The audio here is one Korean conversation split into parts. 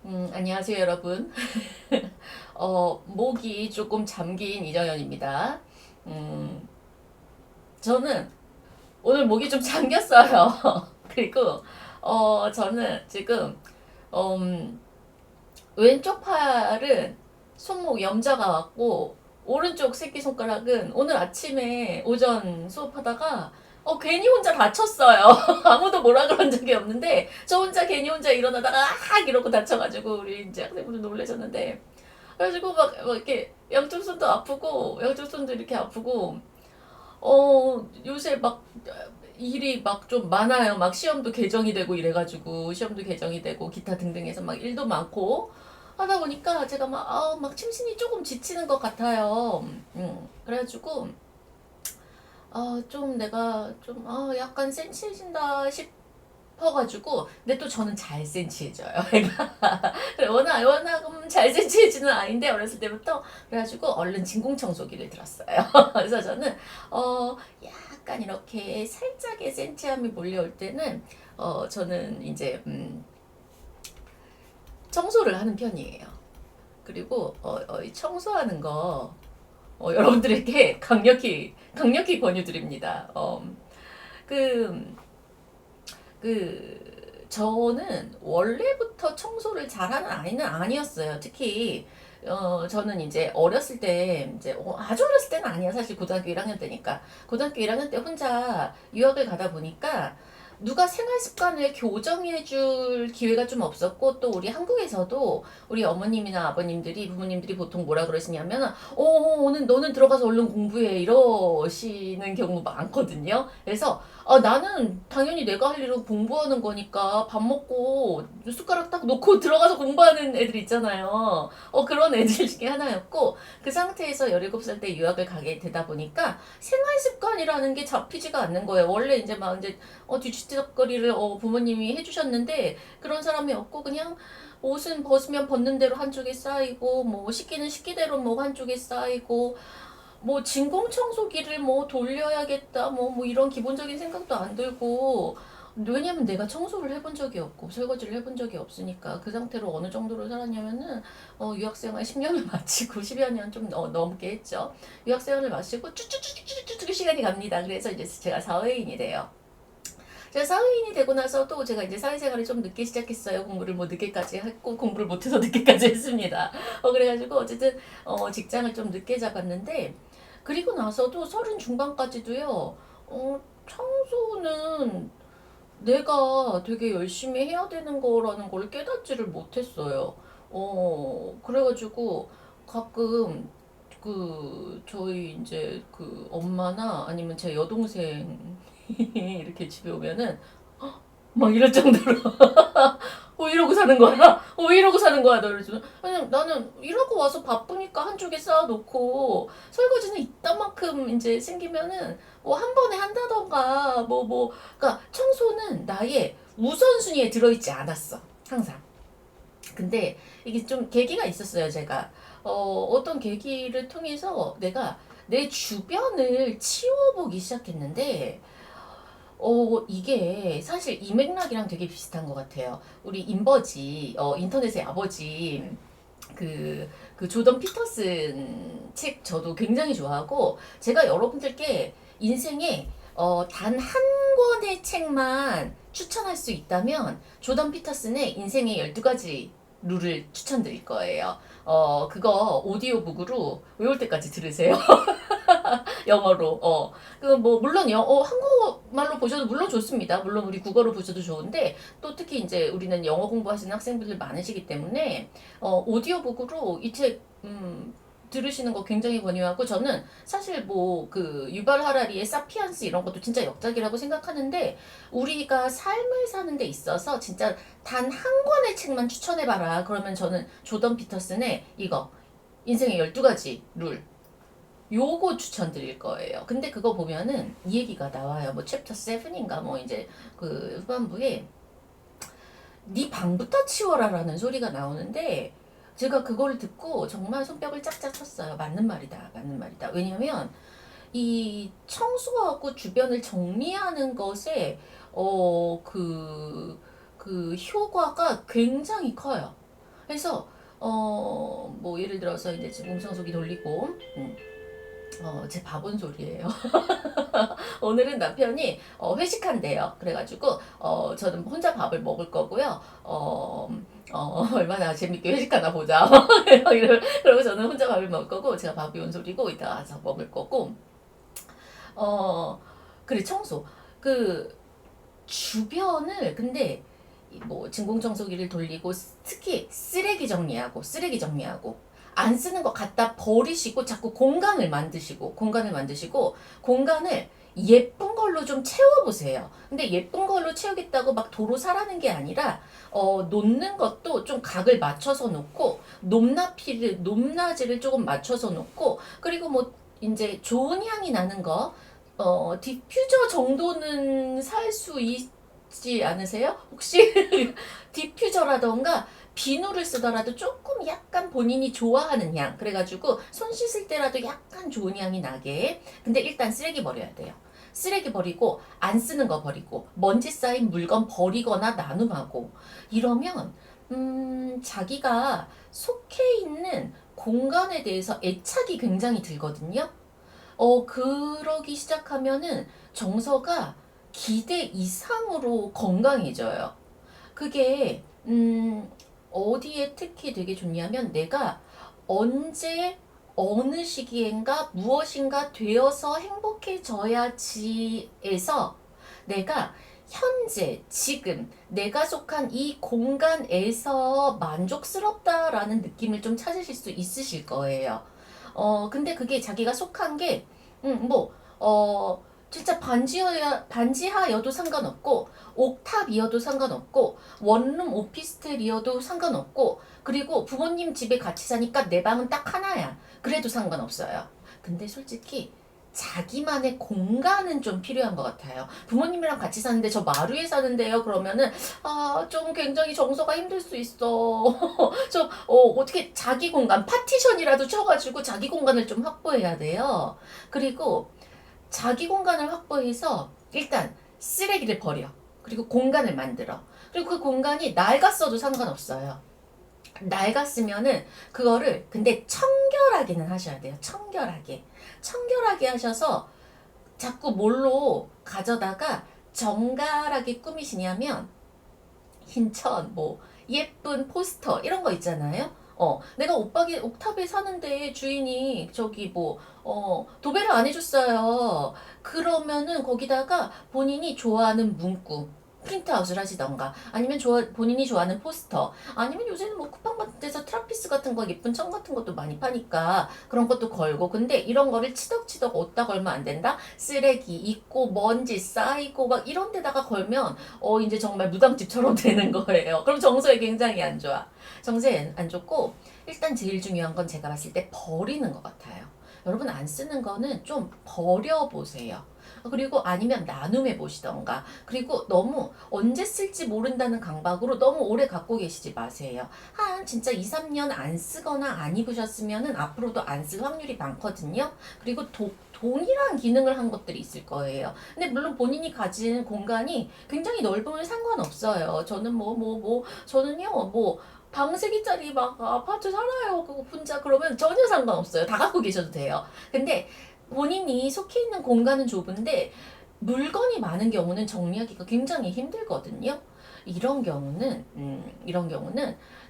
안녕하세요, 여러분. 목이 조금 잠긴 이정현입니다. 음, 저는 오늘 목이 좀 잠겼어요. 그리고, 저는 지금, 음, 왼쪽 팔은 손목 염자가 왔고, 오른쪽 새끼손가락은 오늘 아침에 오전 수업하다가, 괜히 혼자 다쳤어요. 아무도 뭐라 그런 적이 없는데, 저 혼자 괜히 혼자 일어나다가, 이러고 다쳐가지고, 우리 이제 학생분들 놀라셨는데, 그래가지고 막 이렇게 양쪽 손도 아프고 양쪽 손도 이렇게 아프고 요새 막 일이 막 좀 많아요. 막 시험도 개정이 되고 이래가지고 시험도 개정이 되고 기타 등등해서 막 일도 많고 하다 보니까 제가 막 심신이 조금 지치는 것 같아요. 그래가지고 좀 내가 좀 약간 센치해진다 싶어가지고 근데 또 저는 잘 센치해져요. 워낙 잘 센치해지는 아이인데 어렸을 때부터 그래가지고 얼른 진공청소기를 들었어요. 그래서 저는 약간 이렇게 살짝의 센치함이 몰려올 때는 저는 이제 청소를 하는 편이에요. 그리고 이 청소하는 거 여러분들에게 강력히 권유드립니다. 그 저는 원래부터 청소를 잘하는 아이는 아니었어요. 특히 저는 이제 어렸을 때 이제 아주 어렸을 때는 아니야. 사실 고등학교 1학년 때니까 고등학교 1학년 때 혼자 유학을 가다 보니까 누가 생활 습관을 교정해 줄 기회가 좀 없었고 또 우리 한국에서도 우리 어머님이나 아버님들이 부모님들이 보통 뭐라 그러시냐면 오늘 너는 들어가서 얼른 공부해 이러시는 경우 많거든요. 그래서 나는 당연히 내가 할 일은 공부하는 거니까 밥 먹고 숟가락 딱 놓고 들어가서 공부하는 애들 있잖아요. 그런 애들 중에 하나였고 그 상태에서 17살 때 유학을 가게 되다 보니까 생활 습관이라는 게 잡히지가 않는 거예요. 원래 이제 막 이제 뒤치다거리를 부모님이 해주셨는데 그런 사람이 없고 그냥 옷은 벗으면 벗는 대로 한쪽에 쌓이고 뭐 식기는 식기대로 뭐 한쪽에 쌓이고 뭐 진공청소기를 뭐 돌려야겠다 뭐 이런 기본적인 생각도 안 들고 왜냐면 내가 청소를 해본 적이 없고 설거지를 해본 적이 없으니까 그 상태로 어느 정도로 살았냐면은 유학생활 10년을 마치고 10여 년 좀 넘게 했죠. 유학생활을 마치고 쭉쭉쭉쭉쭉쭉 시간이 갑니다. 그래서 이제 제가 사회인이 돼요. 제가 사회인이 되고 나서도 제가 이제 사회생활을 좀 늦게 시작했어요. 공부를 뭐 늦게까지 했고 공부를 못해서 늦게까지 했습니다. 그래가지고 어쨌든 직장을 좀 늦게 잡았는데 그리고 나서도 30 중반까지도요. 청소는 내가 되게 열심히 해야 되는 거라는 걸 깨닫지를 못했어요. 그래가지고 가끔 저희 이제 엄마나 아니면 제 여동생 이렇게 집에 오면은 막 이럴 정도로 이러고 사는 거야? 이러고 사는 거야? 너 이러지 아니 나는 일하고 와서 바쁘니까 한쪽에 쌓아놓고 설거지는 이따만큼 이제 생기면은 한 번에 한다던가 그러니까 청소는 나의 우선순위에 들어있지 않았어 항상. 근데 이게 좀 계기가 있었어요. 제가 어떤 계기를 통해서 내가 내 주변을 치워보기 시작했는데 이게 사실 이 맥락이랑 되게 비슷한 것 같아요. 우리 인버지, 인터넷의 아버지, 그 조던 피터슨 책 저도 굉장히 좋아하고, 제가 여러분들께 인생에, 단 한 권의 책만 추천할 수 있다면, 조던 피터슨의 인생의 12가지 룰을 추천드릴 거예요. 그거 오디오북으로 외울 때까지 들으세요. 영어로. 뭐 물론 한국말로 보셔도 물론 좋습니다. 물론 우리 국어로 보셔도 좋은데 또 특히 이제 우리는 영어 공부하시는 학생분들 많으시기 때문에 오디오북으로 이 책 들으시는 거 굉장히 권유하고 저는 사실 뭐 유발 하라리의 사피엔스 이런 것도 진짜 역작이라고 생각하는데 우리가 삶을 사는 데 있어서 진짜 단 한 권의 책만 추천해봐라. 그러면 저는 조던 피터슨의 이거 인생의 12가지 룰 요거 추천드릴 거예요. 근데 그거 보면은 이 얘기가 나와요. 뭐 챕터 7인가 뭐 이제 후반부에 네 방부터 치워라라는 소리가 나오는데 제가 그걸 듣고 정말 손뼉을 짝짝 쳤어요. 맞는 말이다. 맞는 말이다. 왜냐면 이 청소하고 주변을 정리하는 것에 그 효과가 굉장히 커요. 그래서 뭐 예를 들어서 이제 진공청소기 돌리고 제 바본 소리예요. 오늘은 남편이 회식한대요. 그래가지고 저는 혼자 밥을 먹을 거고요. 얼마나 재밌게 회식하나 보자. 그러고 저는 혼자 밥을 먹을 거고 제가 밥이 온 소리고 이따 가서 먹을 거고. 어 그래 청소 그 주변을 근데 뭐 진공청소기를 돌리고 특히 쓰레기 정리하고 안 쓰는 거 갖다 버리시고 자꾸 공간을 만드시고 공간을 예쁜 걸로 좀 채워보세요. 근데 예쁜 걸로 채우겠다고 막 도로 사라는 게 아니라 놓는 것도 좀 각을 맞춰서 놓고 높낮이를 조금 맞춰서 놓고 그리고 뭐 이제 좋은 향이 나는 거 디퓨저 정도는 살 수 있지 않으세요? 혹시 디퓨저라던가 비누를 쓰더라도 조금 약간 본인이 좋아하는 향. 그래가지고 손 씻을 때라도 약간 좋은 향이 나게. 근데 일단 쓰레기 버려야 돼요. 쓰레기 버리고 안 쓰는 거 버리고 먼지 쌓인 물건 버리거나 나눔하고 이러면 자기가 속해 있는 공간에 대해서 애착이 굉장히 들거든요. 그러기 시작하면은 정서가 기대 이상으로 건강해져요. 그게, 어디에 특히 되게 좋냐면 내가 언제, 어느 시기엔가 무엇인가 되어서 행복해져야지에서 내가 현재, 지금, 내가 속한 이 공간에서 만족스럽다라는 느낌을 좀 찾으실 수 있으실 거예요. 근데 그게 자기가 속한 게, 뭐, 진짜 반지하여도 상관없고, 옥탑이어도 상관없고, 원룸 오피스텔이어도 상관없고, 그리고 부모님 집에 같이 사니까 내 방은 딱 하나야. 그래도 상관없어요. 근데 솔직히, 자기만의 공간은 좀 필요한 것 같아요. 부모님이랑 같이 사는데 저 마루에 사는데요. 그러면은 좀 굉장히 정서가 힘들 수 있어. 어떻게 자기 공간 파티션이라도 쳐가지고 자기 공간을 좀 확보해야 돼요. 그리고 자기 공간을 확보해서 일단 쓰레기를 버려. 그리고 공간을 만들어. 그리고 그 공간이 낡았어도 상관없어요. 낡았으면은 그거를 근데 청결하게는 하셔야 돼요. 청결하게 하셔서 자꾸 뭘로 가져다가 정갈하게 꾸미시냐면 흰천, 뭐 예쁜 포스터 이런 거 있잖아요. 내가 옥탑에 사는데 주인이 저기 뭐 도배를 안 해줬어요. 그러면은 거기다가 본인이 좋아하는 문구 프린트아웃을 하시던가 아니면 본인이 좋아하는 포스터 아니면 요새는 뭐 쿠팡 같은 데서 트라피스 같은 거 예쁜 천 같은 것도 많이 파니까 그런 것도 걸고 근데 이런 거를 치덕치덕 얻다 걸면 안 된다. 쓰레기 있고 먼지 쌓이고 막 이런 데다가 걸면 이제 정말 무당집처럼 되는 거예요. 그럼 정서에 굉장히 안 좋아. 정서에 안 좋고 일단 제일 중요한 건 제가 봤을 때 버리는 것 같아요. 여러분 안 쓰는 거는 좀 버려보세요. 그리고 아니면 나눔해 보시던가. 그리고 너무 언제 쓸지 모른다는 강박으로 너무 오래 갖고 계시지 마세요. 한 진짜 2, 3년 안 쓰거나 안 입으셨으면은 앞으로도 안 쓸 확률이 많거든요. 그리고 동일한 기능을 한 것들이 있을 거예요. 근데 물론 본인이 가진 공간이 굉장히 넓으면 상관없어요. 저는요, 방 3개짜리 막 아파트 살아요. 그거 혼자 그러면 전혀 상관없어요. 다 갖고 계셔도 돼요. 근데 본인이 속해 있는 공간은 좁은데 물건이 많은 경우는 정리하기가 굉장히 힘들거든요. 이런 경우는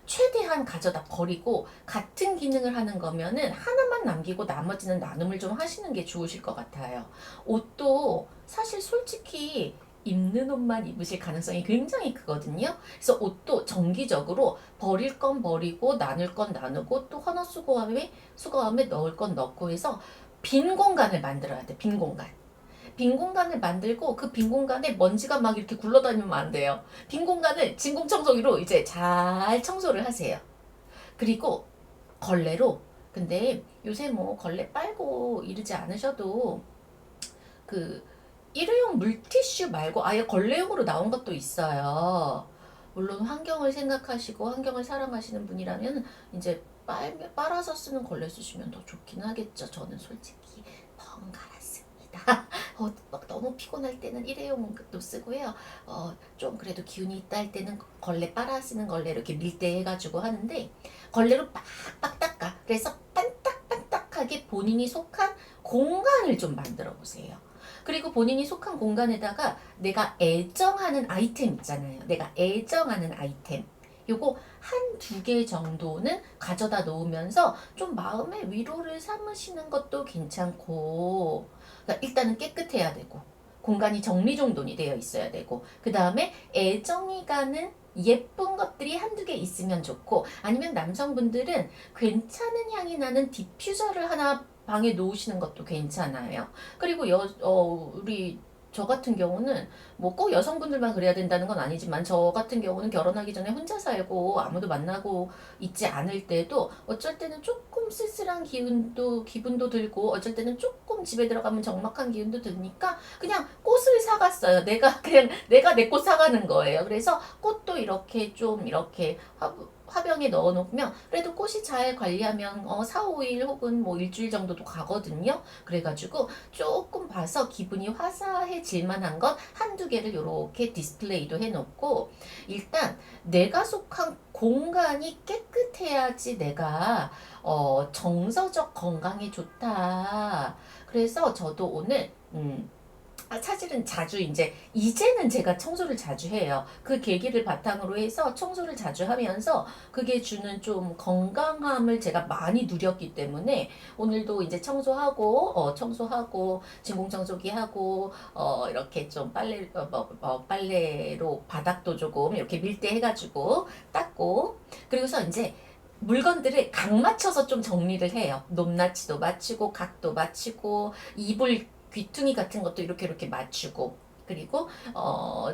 최대한 가져다 버리고 같은 기능을 하는 거면은 하나만 남기고 나머지는 나눔을 좀 하시는 게 좋으실 것 같아요. 옷도 사실 솔직히 입는 옷만 입으실 가능성이 굉장히 크거든요. 그래서 옷도 정기적으로 버릴 건 버리고 나눌 건 나누고 또 하나 수거함에 넣을 건 넣고 해서 빈 공간을 만들어야 돼. 빈 공간을 만들고 그 빈 공간에 먼지가 막 이렇게 굴러다니면 안 돼요. 빈 공간을 진공청소기로 이제 잘 청소를 하세요. 그리고 걸레로 근데 요새 뭐 걸레 빨고 이러지 않으셔도 그 일회용 물티슈 말고 아예 걸레용으로 나온 것도 있어요. 물론 환경을 생각하시고 환경을 사랑하시는 분이라면 이제 빨아서 쓰는 걸레 쓰시면 더 좋긴 하겠죠. 저는 솔직히 번갈았습니다. 막 너무 피곤할 때는 일회용도 쓰고요. 좀 그래도 기운이 있다 할 때는 걸레 빨아 쓰는 걸레 이렇게 밀대 해가지고 하는데 걸레로 빡빡 닦아. 그래서 반딱반딱하게 본인이 속한 공간을 좀 만들어 보세요. 그리고 본인이 속한 공간에다가 내가 애정하는 아이템 있잖아요. 내가 애정하는 아이템. 요거 한두 개 정도는 가져다 놓으면서 좀 마음의 위로를 삼으시는 것도 괜찮고, 그러니까 일단은 깨끗해야 되고, 공간이 정리정돈이 되어 있어야 되고, 그 다음에 애정이 가는 예쁜 것들이 한두 개 있으면 좋고, 아니면 남성분들은 괜찮은 향이 나는 디퓨저를 하나 방에 놓으시는 것도 괜찮아요. 그리고 우리 저 같은 경우는 뭐 꼭 여성분들만 그래야 된다는 건 아니지만 저 같은 경우는 결혼하기 전에 혼자 살고 아무도 만나고 있지 않을 때도 어쩔 때는 조금 쓸쓸한 기분도 들고 어쩔 때는 조금 집에 들어가면 적막한 기운도 드니까 그냥 꽃을 사갔어요. 내가 내 꽃 사가는 거예요. 그래서 꽃도 이렇게 좀 이렇게 화병에 넣어놓으면 그래도 꽃이 잘 관리하면 4, 5일 혹은 뭐 일주일 정도도 가거든요. 그래가지고 조금 봐서 기분이 화사해질 만한 것 한두 개를 이렇게 디스플레이도 해놓고 일단 내가 속한 공간이 깨끗해야지 내가 정서적 건강에 좋다. 그래서 저도 오늘 사실은 이제는 제가 청소를 자주 해요. 그 계기를 바탕으로 해서 청소를 자주 하면서 그게 주는 좀 건강함을 제가 많이 누렸기 때문에 오늘도 이제 청소하고, 진공청소기 하고, 이렇게 좀 빨래로 바닥도 조금 이렇게 밀대 해가지고 닦고, 그리고서 이제 물건들을 각 맞춰서 좀 정리를 해요. 높낮이도 맞추고, 각도 맞추고, 이불 귀퉁이 같은 것도 이렇게 맞추고 그리고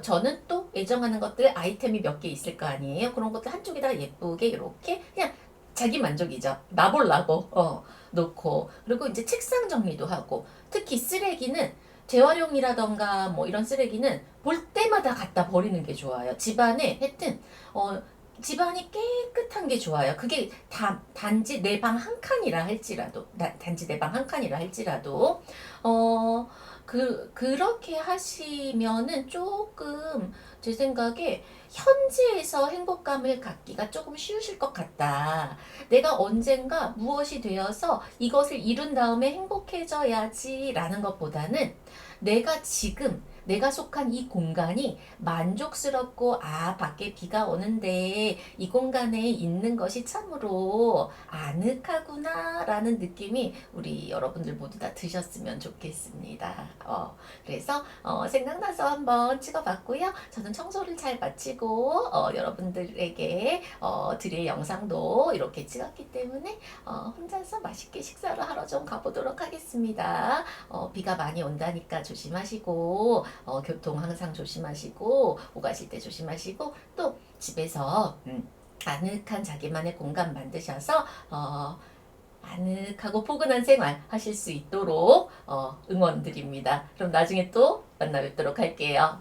저는 또 애정하는 것들 아이템이 몇 개 있을 거 아니에요. 그런 것들 한쪽에다 예쁘게 이렇게 그냥 자기 만족이죠. 놔보려고 놓고 그리고 이제 책상 정리도 하고 특히 쓰레기는 재활용이라던가 뭐 이런 쓰레기는 볼 때마다 갖다 버리는 게 좋아요. 집안에 하여튼 집안이 깨끗한 게 좋아요. 그게 단지 내 방 한 칸이라 할지라도, 단지 내 방 한 칸이라 할지라도, 그렇게 하시면은 조금 제 생각에 현재에서 행복감을 갖기가 조금 쉬우실 것 같다. 내가 언젠가 무엇이 되어서 이것을 이룬 다음에 행복해져야지라는 것보다는 내가 속한 이 공간이 만족스럽고, 밖에 비가 오는데 이 공간에 있는 것이 참으로 아늑하구나라는 느낌이 우리 여러분들 모두 다 드셨으면 좋겠습니다. 그래서 생각나서 한번 찍어봤고요. 저는 청소를 잘 마치고 여러분들에게 드릴 영상도 이렇게 찍었기 때문에 혼자서 맛있게 식사를 하러 좀 가보도록 하겠습니다. 비가 많이 온다니까 조심하시고 교통 항상 조심하시고 오가실 때 조심하시고 또 집에서 아늑한 자기만의 공간 만드셔서 아늑하고 포근한 생활 하실 수 있도록 응원드립니다. 그럼 나중에 또 만나 뵙도록 할게요.